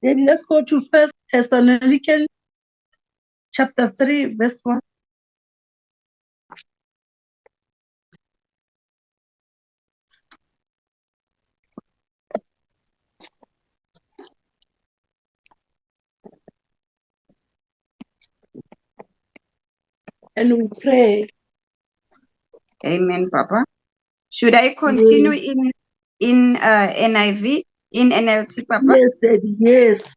Then let's go to 1 Thessalonians chapter 3, verse 1. And we pray. Amen, Papa. Should I continue in NIV, in NLT, Papa? Yes, Daddy, yes.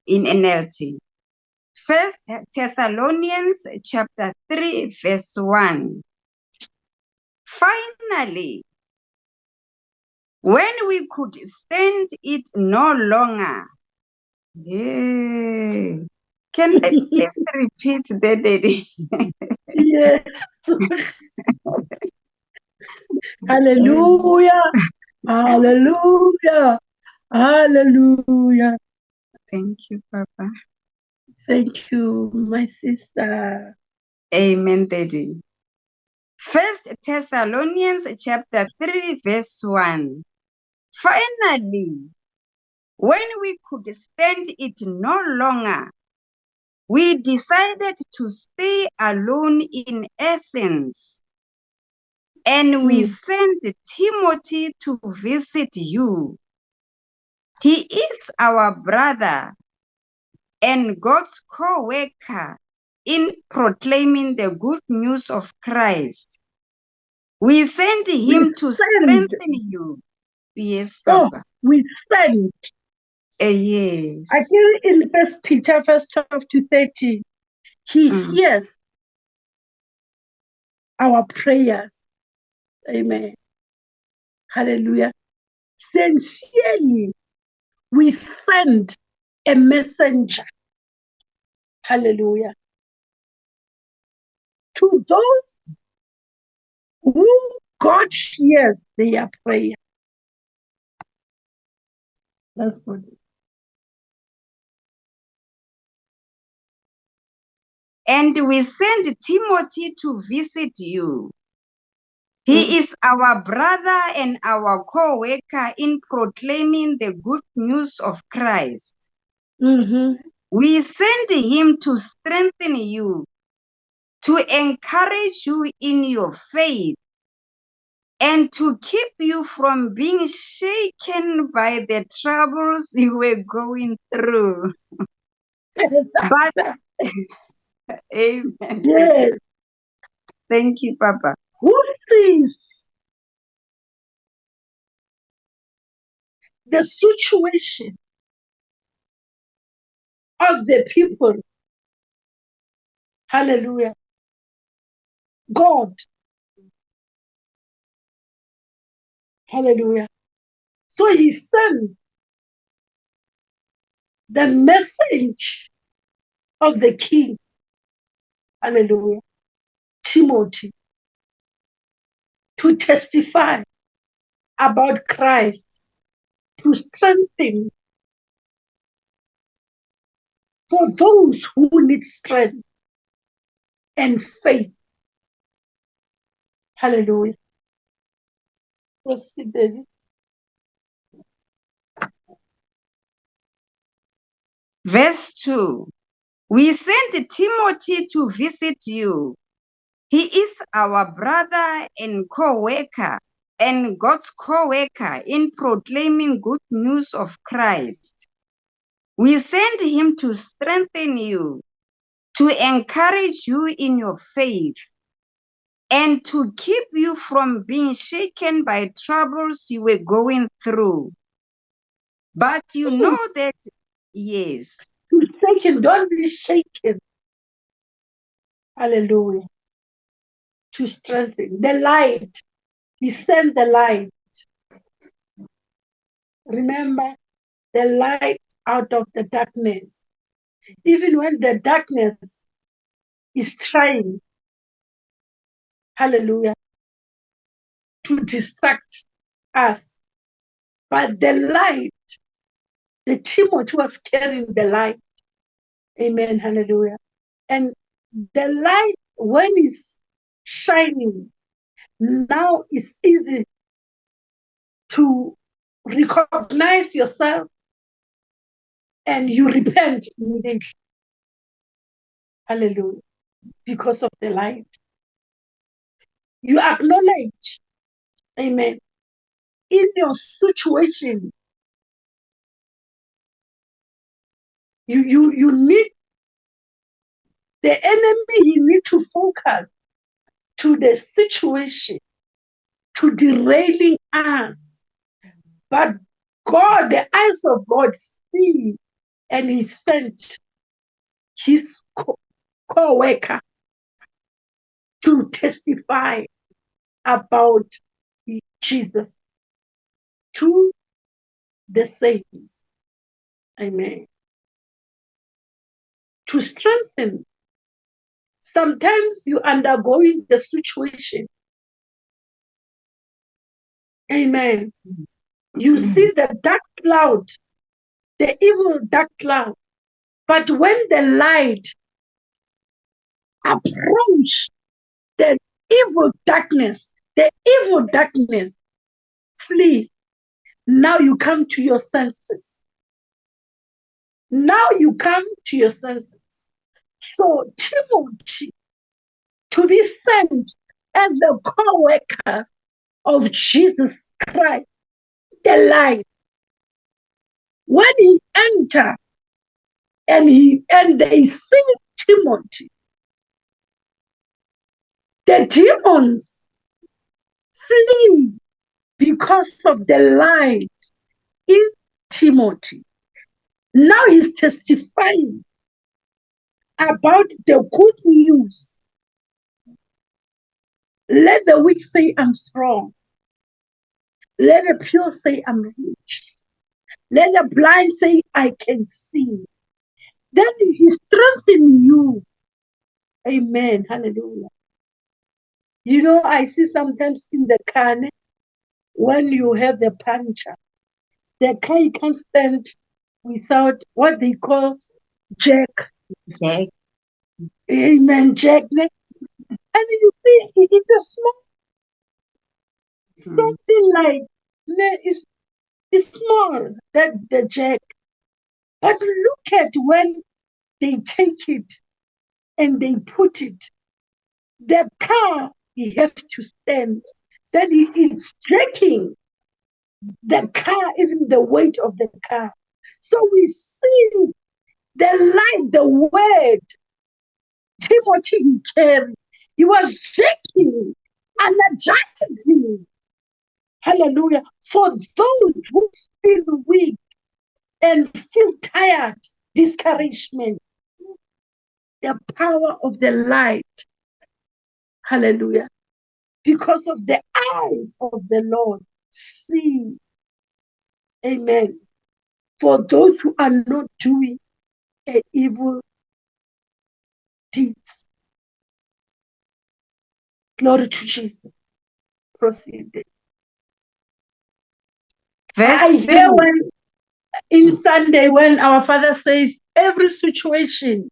In NLT. 1 Thessalonians chapter 3, verse 1. Finally, when we could stand it no longer. Yeah. Can I please repeat that, Daddy? Yes. Hallelujah. Hallelujah. Hallelujah. Thank you, Papa. Thank you, my sister. Amen, Daddy. 1 Thessalonians chapter 3, verse 1. Finally, when we could stand it no longer, we decided to stay alone in Athens. And we sent Timothy to visit you. He is our brother and God's co-worker in proclaiming the good news of Christ. We sent him to strengthen you. Yes, Papa. We send. Yes. I think in 1 Peter, verse 12 to 13, he hears our prayers. Amen. Hallelujah. Sincerely, we send a messenger. Hallelujah. To those who God hears their prayer. Let's put it. And we send Timothy to visit you. He is our brother and our co-worker in proclaiming the good news of Christ. We send him to strengthen you, to encourage you in your faith, and to keep you from being shaken by the troubles you were going through. But, amen. Yes. Thank you, Papa. Who sees the situation of the people? Hallelujah. God. Hallelujah. So he sent the message of the king. Hallelujah. Timothy. To testify about Christ. To strengthen for those who need strength and faith. Hallelujah. Proceed, David. Verse 2. We sent Timothy to visit you. He is our brother and co-worker and God's co-worker in proclaiming good news of Christ. We sent him to strengthen you, to encourage you in your faith, and to keep you from being shaken by troubles you were going through. But you know that, yes. Don't be shaken. Hallelujah. To strengthen the light. He sent the light. Remember, the light out of the darkness. Even when the darkness is trying, hallelujah, to distract us. But the light, the Timothy was carrying the light. Amen, hallelujah. And the light, when it's shining, now it's easy to recognize yourself and you repent immediately. Hallelujah. Because of the light. You acknowledge, amen, in your situation, you need the enemy, he need to focus to the situation, to derailing us. But God, the eyes of God see, and he sent his co-worker to testify about Jesus to the saints. Amen. To strengthen. Sometimes you undergoing the situation. Amen. You see the dark cloud, the evil dark cloud. But when the light approach the evil darkness flee. Now you come to your senses. Now you come to your senses. So Timothy, to be sent as the co-worker of Jesus Christ, the light. When he entered and they see Timothy, the demons flee because of the light in Timothy. Now he's testifying about the good news. Let the weak say, I'm strong. Let the pure say, I'm rich. Let the blind say, I can see. Then he strengthens you. Amen. Hallelujah. You know, I see sometimes in the car, when you have the puncture, the car can't stand without what they call jack. Jack. Amen, jack. And you see, it's a small, something like, it's small, that the jack. But look at when they take it and they put it, the car, he has to stand. Then it's jerking the car, even the weight of the car. So we see the light, the word Timothy he carried. He was shaking, energizing. Hallelujah. For those who feel weak and feel tired, discouragement, the power of the light. Hallelujah. Because of the eyes of the Lord see. Amen. For those who are not doing evil deeds. Glory to Jesus. Proceed. I hear when in Sunday when our Father says every situation,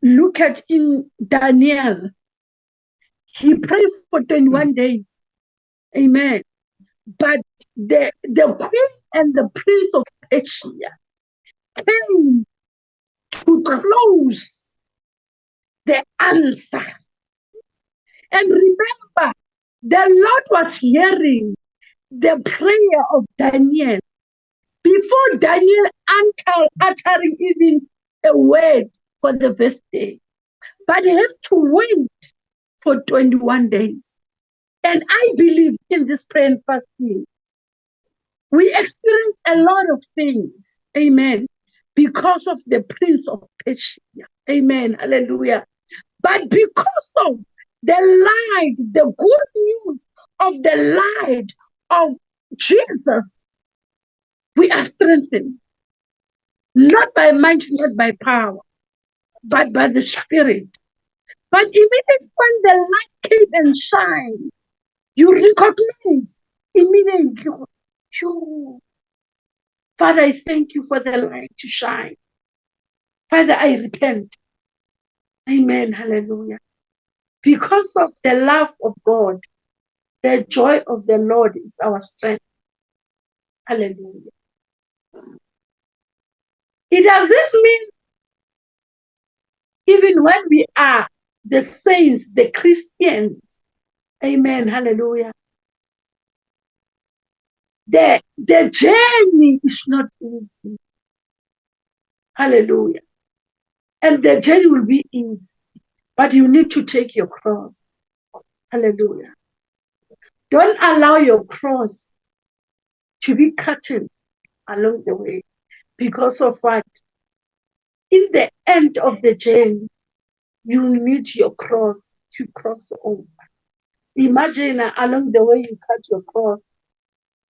look at in Daniel. He prayed for 21 days. Amen. But the queen and the prince of Persia came to close the answer. And remember, the Lord was hearing the prayer of Daniel before Daniel uttering even a word for the first day. But he has to wait for 21 days. And I believe in this prayer and fasting, we experience a lot of things. Amen. Because of the Prince of Persia. Amen. Hallelujah. But because of the light, the good news of the light of Jesus, we are strengthened. Not by might, not by power, but by the Spirit. But immediately when the light came and shined, you recognize immediately. Father, I thank you for the light to shine. Father, I repent. Amen. Hallelujah. Because of the love of God, the joy of the Lord is our strength. Hallelujah. It doesn't mean even when we are the saints, the Christians, amen, hallelujah. The journey is not easy. Hallelujah. And the journey will be easy. But you need to take your cross. Hallelujah. Don't allow your cross to be cutting along the way. Because of what? In the end of the journey, you need your cross to cross over. Imagine along the way you cut your cross.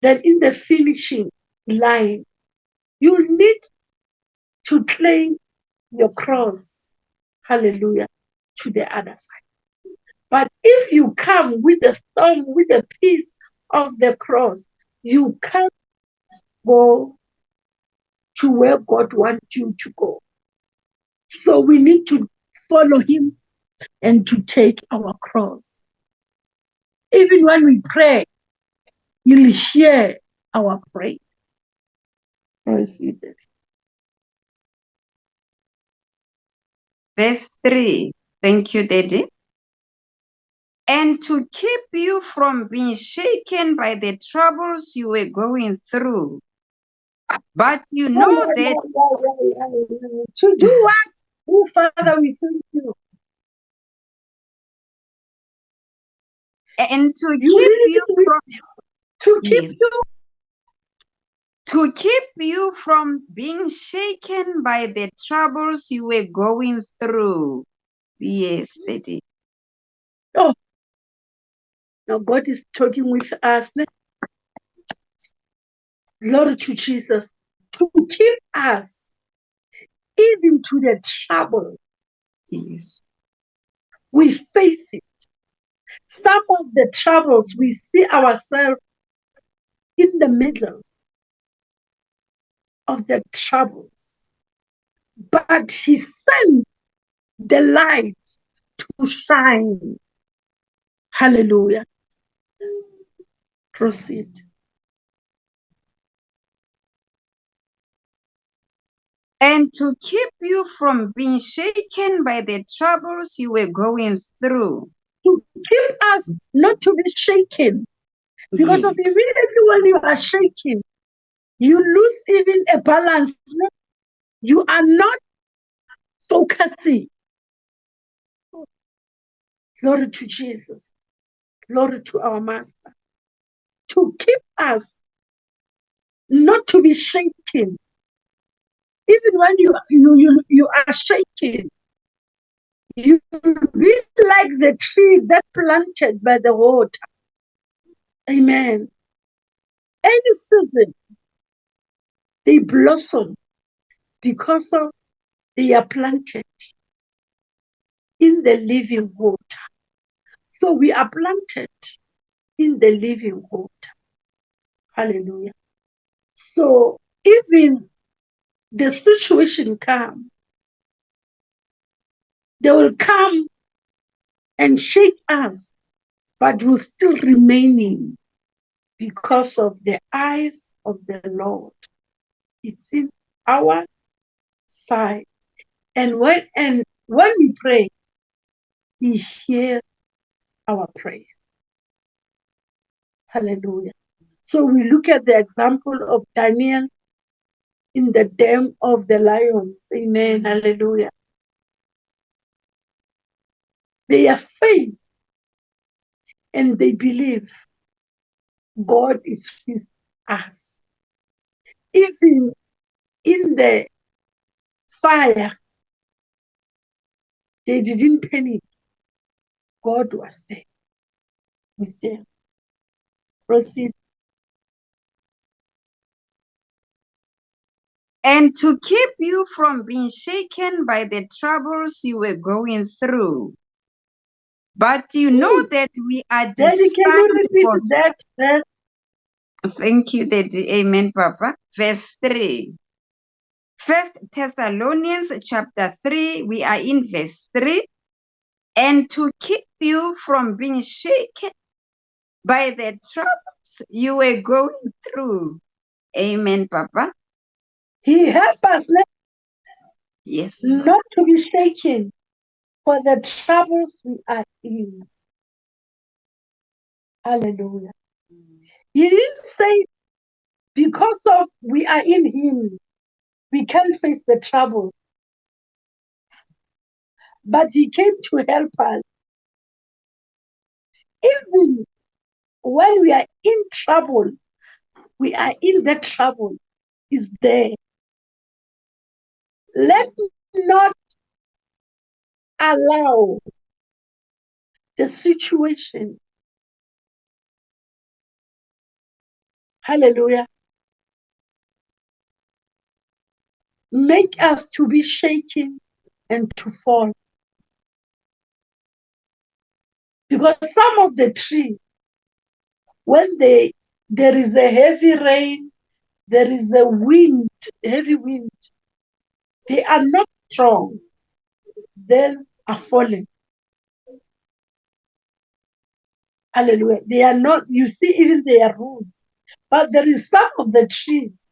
Then in the finishing line, you need to claim your cross. Hallelujah. To the other side. But if you come with the storm, with the peace of the cross, you can't go to where God wants you to go. So we need to follow him and to take our cross. Even when we pray, you'll hear our prayer. Verse 3. Thank you, Daddy. And to keep you from being shaken by the troubles you were going through. But you know that. To do what? Oh, Father, we thank you. And to You keep really you from. To keep Yes. you. To keep you from being shaken by the troubles you were going through. Yes, Daddy. Oh, now God is talking with us. Lord to Jesus, to keep us even to the trouble. Yes. We face it. Some of the troubles we see ourselves in the middle of the troubles. But he sent the light to shine. Hallelujah. Proceed. And to keep you from being shaken by the troubles you were going through. To keep us not to be shaken. Because of Yes. immediately when you are shaking, you lose even a balance. You are not focusing. Glory to Jesus. Glory to our Master. To keep us not to be shaken. Even when you are shaking, you be like the tree that planted by the water. Amen. Any season, they blossom because of they are planted in the living water. So we are planted in the living water. Hallelujah. So even the situation come, they will come and shake us, but we'll still remaining because of the eyes of the Lord. It's in our side. And when we pray, he hears our prayer. Hallelujah. So we look at the example of Daniel in the den of the lions. Amen. Hallelujah. They have faith and they believe God is with us. Even in the fire, they didn't panic. God was there with them. Proceed. And to keep you from being shaken by the troubles you were going through. But you know that we are Daddy, can you destined repeat for. that? Thank you, Daddy. Amen, Papa. Verse 3. First Thessalonians chapter 3, we are in verse 3. And to keep you from being shaken by the troubles you were going through. Amen, Papa. He helped us. Yes. Not to be shaken for the troubles we are in. Hallelujah. He didn't say because of we are in him, we can face the trouble. But he came to help us. Even when we are in trouble, we are in the trouble. Is there. Let not allow the situation, hallelujah, make us to be shaken and to fall. Because some of the trees, when there is a heavy rain, there is a wind, heavy wind, they are not strong, they are falling. Hallelujah. They are not, you see, even their roots. But there is some of the trees,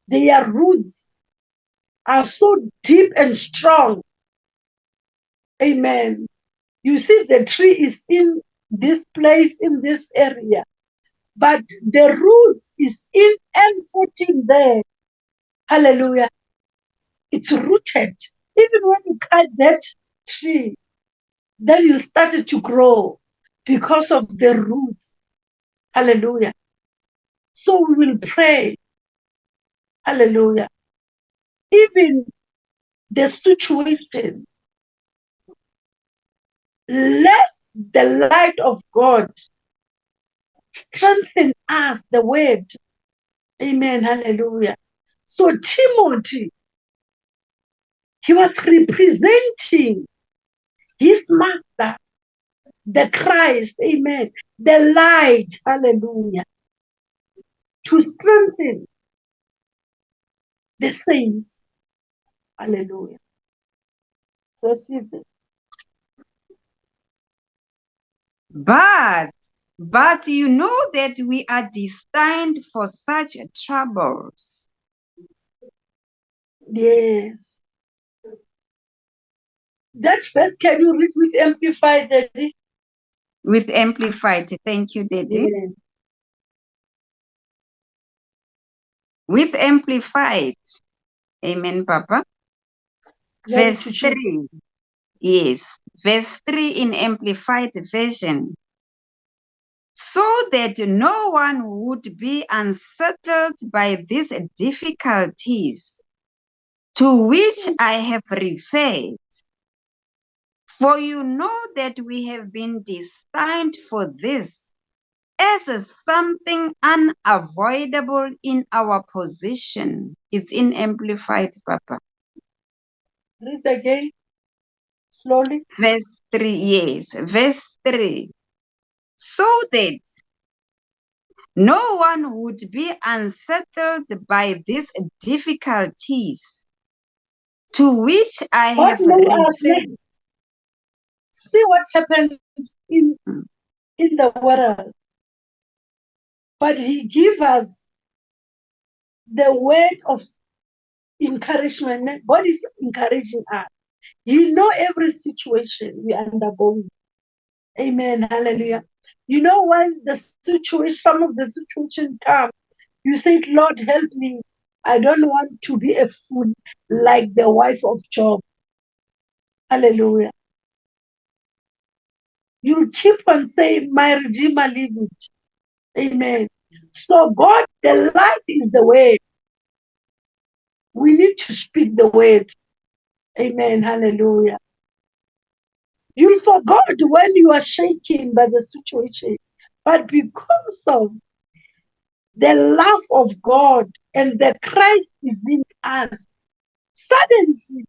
their roots are so deep and strong. Amen. You see, the tree is in this place, in this area, but the roots is in N14 there. Hallelujah. It's rooted. Even when you cut that tree, then you started to grow because of the roots. Hallelujah. So we will pray. Hallelujah. Even the situation, let the light of God strengthen us, the word. Amen. Hallelujah. So Timothy, he was representing his master, the Christ. Amen. The light. Hallelujah. To strengthen the saints. Hallelujah. Proceed. But you know that we are destined for such troubles. Yes. That verse, can you read with Amplified, Daddy? With Amplified. Thank you, Daddy. Yes. With Amplified. Amen, Papa. Glory Verse to Jesus. 3. Yes. Verse 3 in Amplified version. So that no one would be unsettled by these difficulties to which I have referred. For you know that we have been destined for this as something unavoidable in our position. It's in Amplified, Papa. Read again, slowly. Verse 3, yes. Verse 3. So that no one would be unsettled by these difficulties to which I God have know us. referred. See what happens in the world. But he gives us the word of encouragement. God is encouraging us. You know every situation we are undergoing. Amen. Hallelujah. You know when the situation, some of the situation come, you say, Lord, help me. I don't want to be a fool like the wife of Job. Hallelujah. You keep on saying, my Redeemer, leave it. Amen. So God, the light is the word. We need to speak the word. Amen. Hallelujah. You forgot when you are shaken by the situation. But because of the love of God and the Christ is in us, suddenly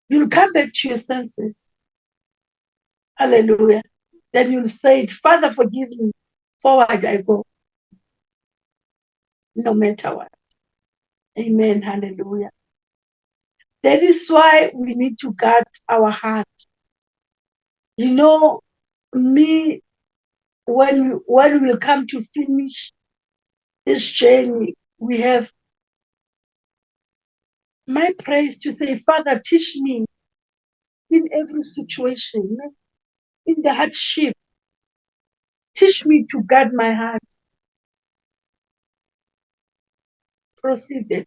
you'll come back to your senses. Hallelujah. Then you'll say, Father, forgive me. Forward I go. No matter what. Amen. Hallelujah. That is why we need to guard our heart. You know, me, when we come to finish this journey, we have My prayer is to say, Father, teach me in every situation, in the hardship. Teach me to guard my heart. Proceed.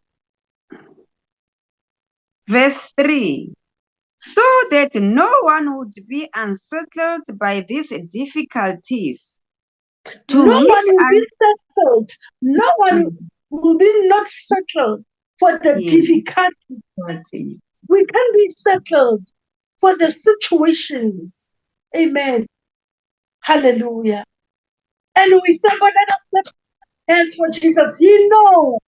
Verse 3. So that no one would be unsettled by these difficulties, to No which one will I be settled. No one will be not settled for the yes, difficulties. We can be settled for the situations. Amen. Hallelujah. And we say, God, let us lift hands for Jesus. You know,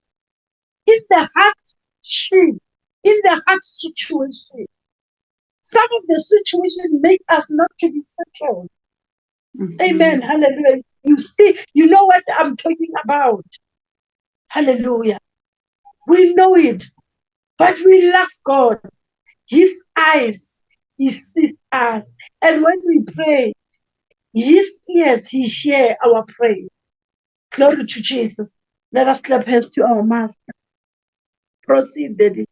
in the hardship, in the hard situation, some of the situations make us not to be settled. Amen. Hallelujah. You see, you know what I'm talking about. Hallelujah. We know it, but we love God. His eyes, He sees us. And when we pray, His ears, He hears our prayer. Glory to Jesus. Let us clap hands to our Master. Proceed, Daddy.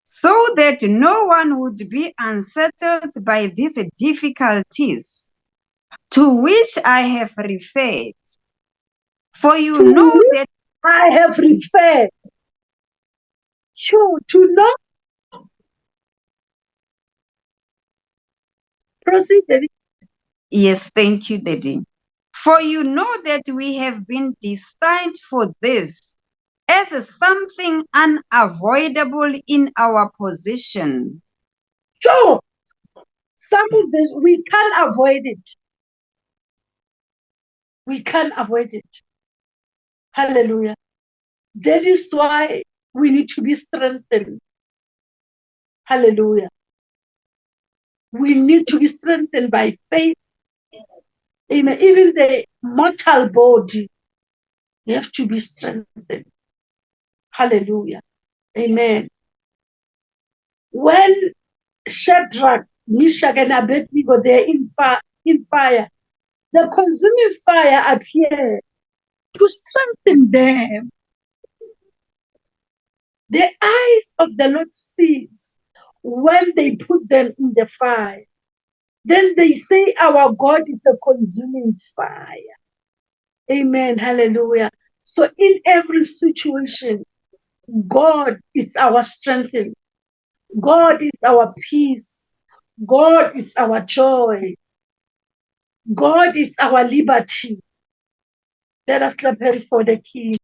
so that no one would be unsettled by these difficulties, to which I have referred. For you To know which that I have referred. Sure, to know. Proceed, Daddy. yes, thank you, Daddy. For you know that we have been destined for this as something unavoidable in our position. Sure, some of this, we can't avoid it. We can't avoid it. Hallelujah. That is why we need to be strengthened. Hallelujah. We need to be strengthened by faith. Amen. Even the mortal body, you have to be strengthened. Hallelujah. Amen. When Shadrach, Meshach, and Abednego, they're in fire, the consuming fire appeared to strengthen them. The eyes of the Lord sees when they put them in the fire. Then they say, our God is a consuming fire. Amen. Hallelujah. So in every situation, God is our strength. God is our peace. God is our joy. God is our liberty. Let us clap hands for the King.